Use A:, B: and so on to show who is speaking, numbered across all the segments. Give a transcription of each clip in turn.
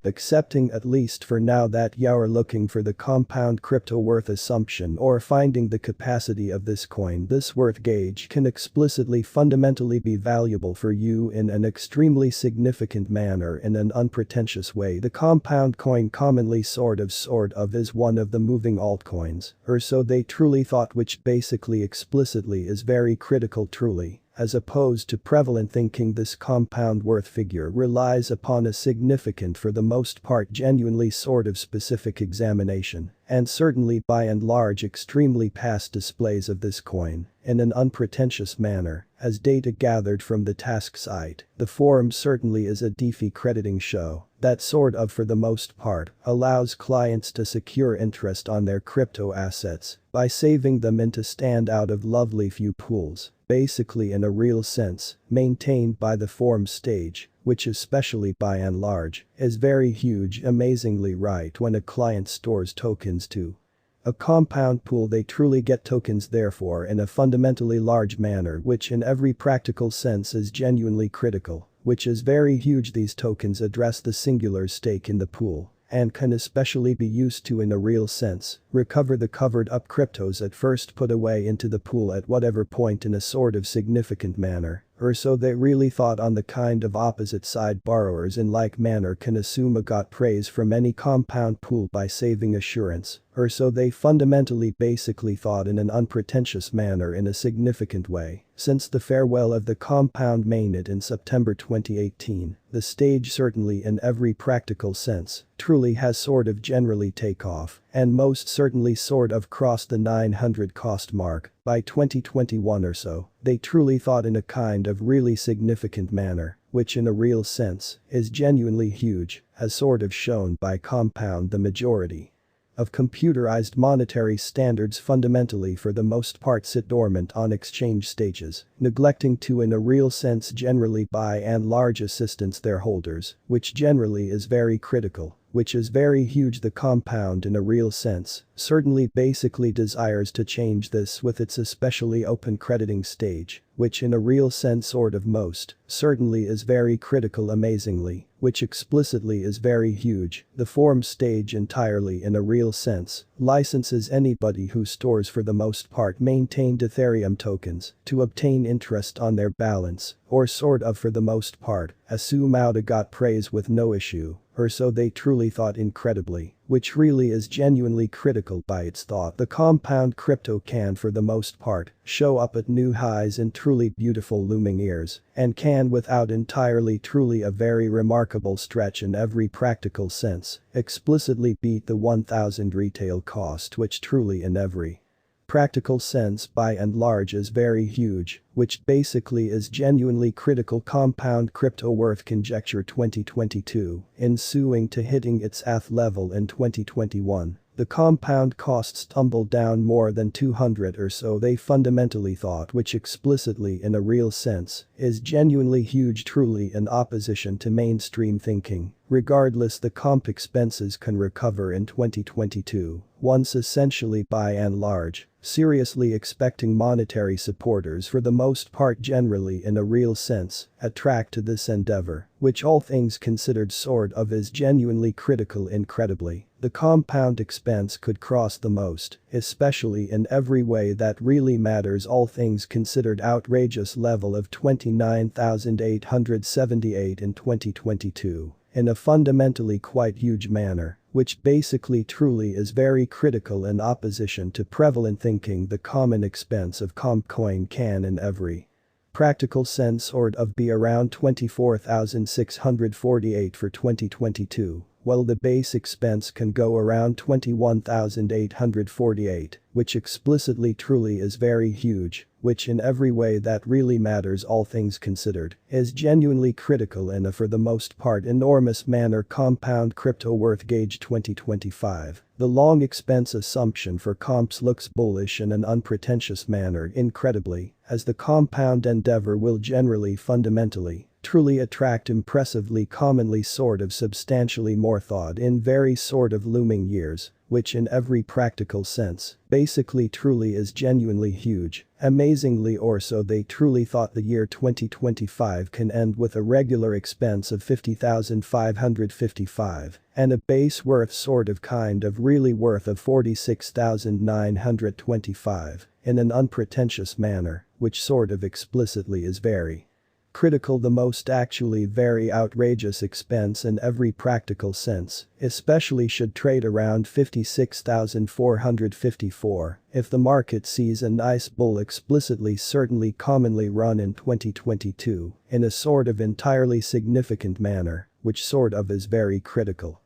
A: accepting at least for now that you're looking for the compound crypto worth assumption or finding the capacity of this coin. This worth gauge can explicitly fundamentally be valuable for you in an extremely significant manner in an unpretentious way. The compound coin commonly sort of is one of the moving altcoins, or so they truly thought, which basically explicitly is very critical truly. As opposed to prevalent thinking, this compound worth figure relies upon a significant, for the most part genuinely specific examination, and certainly by and large extremely past displays of this coin, in an unpretentious manner, as data gathered from the task site. The forum certainly is a DeFi crediting show that for the most part, allows clients to secure interest on their crypto assets by saving them into stand out of lovely few pools, basically in a real sense, maintained by the forum stage, which especially by and large, is very huge, amazingly right when a client stores tokens to a compound pool. They truly get tokens therefore in a fundamentally large manner, which in every practical sense is genuinely critical, which is very huge. These tokens address the singular stake in the pool and can especially be used to, in a real sense, recover the covered up cryptos at first put away into the pool at whatever point in a significant manner, or so they really thought. On the kind of opposite side, borrowers in like manner can assume a got praise from any compound pool by saving assurance, or so they fundamentally basically thought in an unpretentious manner in a significant way. Since the farewell of the compound mainnet in September 2018, the stage certainly in every practical sense, truly has generally take off, and most certainly crossed the 900 cost mark by 2021 or so. They truly thought in a kind of really significant manner, which in a real sense, is genuinely huge, as shown by compound. The majority of computerized monetary standards fundamentally for the most part sit dormant on exchange stages, neglecting to in a real sense generally by and large assistance their holders, which generally is very critical, which is very huge. The compound in a real sense, certainly basically desires to change this with its especially open crediting stage, which in a real sense most, certainly is very critical amazingly, which explicitly is very huge. The forum stage entirely in a real sense, licenses anybody who stores for the most part maintained Ethereum tokens to obtain interest on their balance, or for the most part, assume out a got praise with no issue, or so they truly thought incredibly, which really is genuinely critical by its thought. The compound crypto can for the most part show up at new highs in truly beautiful looming years, and can without entirely truly a very remarkable stretch in every practical sense, explicitly beat the 1000 retail cost, which truly in every practical sense by and large is very huge, which basically is genuinely critical. Compound crypto worth conjecture 2022, ensuing to hitting its level in 2021. The compound costs tumbled down more than 200 or so, they fundamentally thought, which explicitly in a real sense is genuinely huge truly in opposition to mainstream thinking. Regardless, the comp expenses can recover in 2022, once essentially by and large, seriously expecting monetary supporters for the most part generally in a real sense, attract to this endeavor, which all things considered is genuinely critical. Incredibly, the compound expense could cross the most, especially in every way that really matters all things considered, outrageous level of 29,878 in 2022. In a fundamentally quite huge manner, which basically truly is very critical in opposition to prevalent thinking. The common expense of comp coin can in every practical sense be around 24,648 for 2022, while the base expense can go around 21,848, which explicitly truly is very huge, which in every way that really matters all things considered, is genuinely critical in a for the most part enormous manner. Compound crypto worth gauge 2025. The long expense assumption for comps looks bullish in an unpretentious manner incredibly, as the compound endeavor will generally fundamentally truly attract impressively commonly substantially more thought in very looming years, which in every practical sense, basically truly is genuinely huge, Amazingly or so they truly thought the year 2025 can end with a regular expense of 50,555 and a base worth sort of kind of really worth of 46,925 in an unpretentious manner, which sort of explicitly is very critical, the most actually very outrageous expense in every practical sense, especially should trade around 56,454 if the market sees a nice bull explicitly certainly commonly run in 2022 in a sort of entirely significant manner, which sort of is very critical.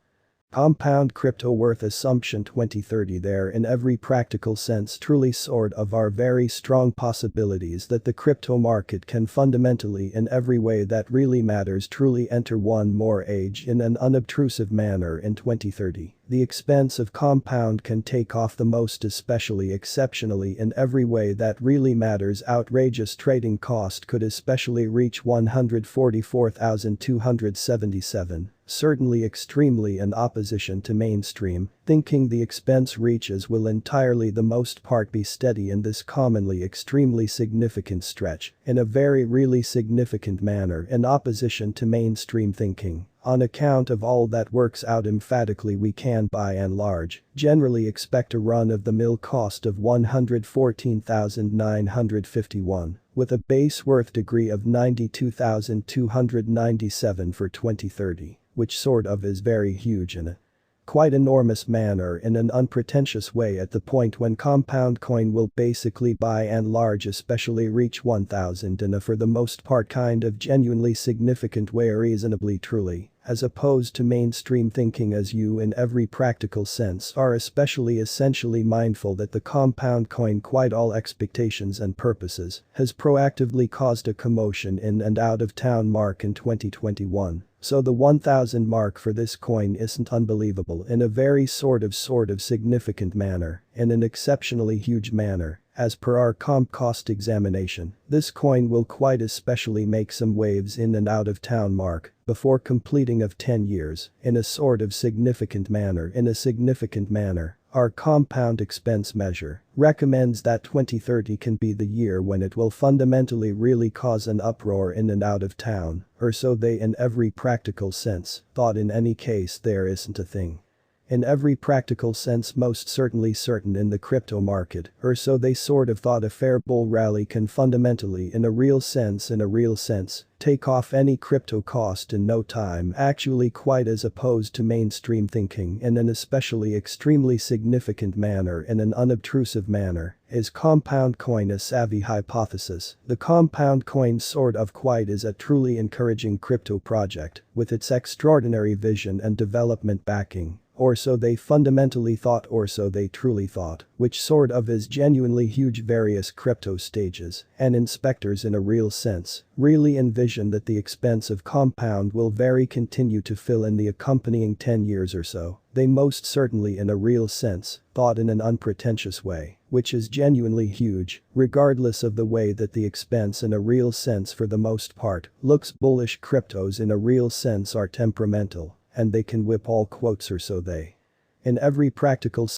A: Compound crypto worth assumption 2030 there in every practical sense truly sort of are very strong possibilities that the crypto market can fundamentally in every way that really matters truly enter one more age in an unobtrusive manner in 2030. The expense of compound can take off the most especially exceptionally in every way that really matters. Outrageous trading cost could especially reach 144,277. Certainly extremely in opposition to mainstream thinking the expense reaches will entirely the most part be steady in this commonly extremely significant stretch in a very really significant manner in opposition to mainstream thinking. On account of all that works out emphatically we can by and large generally expect a run-of-the-mill cost of 114,951 with a base worth degree of 92,297 for 2030. Which sort of is very huge in a quite enormous manner in an unpretentious way at the point when compound coin will basically by and large especially reach 1000 in a for the most part kind of genuinely significant way reasonably truly, as opposed to mainstream thinking as you in every practical sense are especially essentially mindful that the compound coin quite all expectations and purposes has proactively caused a commotion in and out of town mark in 2021. So the 1000 mark for this coin isn't unbelievable in a very sort of significant manner, in an exceptionally huge manner, as per our comp cost examination. This coin will quite especially make some waves in and out of town mark before completing of 10 years in a sort of significant manner. Our compound expense measure recommends that 2030 can be the year when it will fundamentally really cause an uproar in and out of town, or so they in every practical sense thought. In any case there isn't a thing in every practical sense most certainly certain in the crypto market, or so they sort of thought a fair bull rally can fundamentally in a real sense take off any crypto cost in no time actually quite as opposed to mainstream thinking in an especially extremely significant manner in an unobtrusive manner. Is compound coin a savvy hypothesis? The compound coin sort of quite is a truly encouraging crypto project with its extraordinary vision and development backing. Or so they fundamentally thought or so they truly thought, which sort of is genuinely huge. Various crypto stages and inspectors in a real sense really envision that the expense of compound will very continue to fill in the accompanying 10 years or so. They most certainly in a real sense thought in an unpretentious way, which is genuinely huge, regardless of the way that the expense in a real sense for the most part looks bullish. Cryptos in a real sense are temperamental and they can whip all quotes or so they in every practical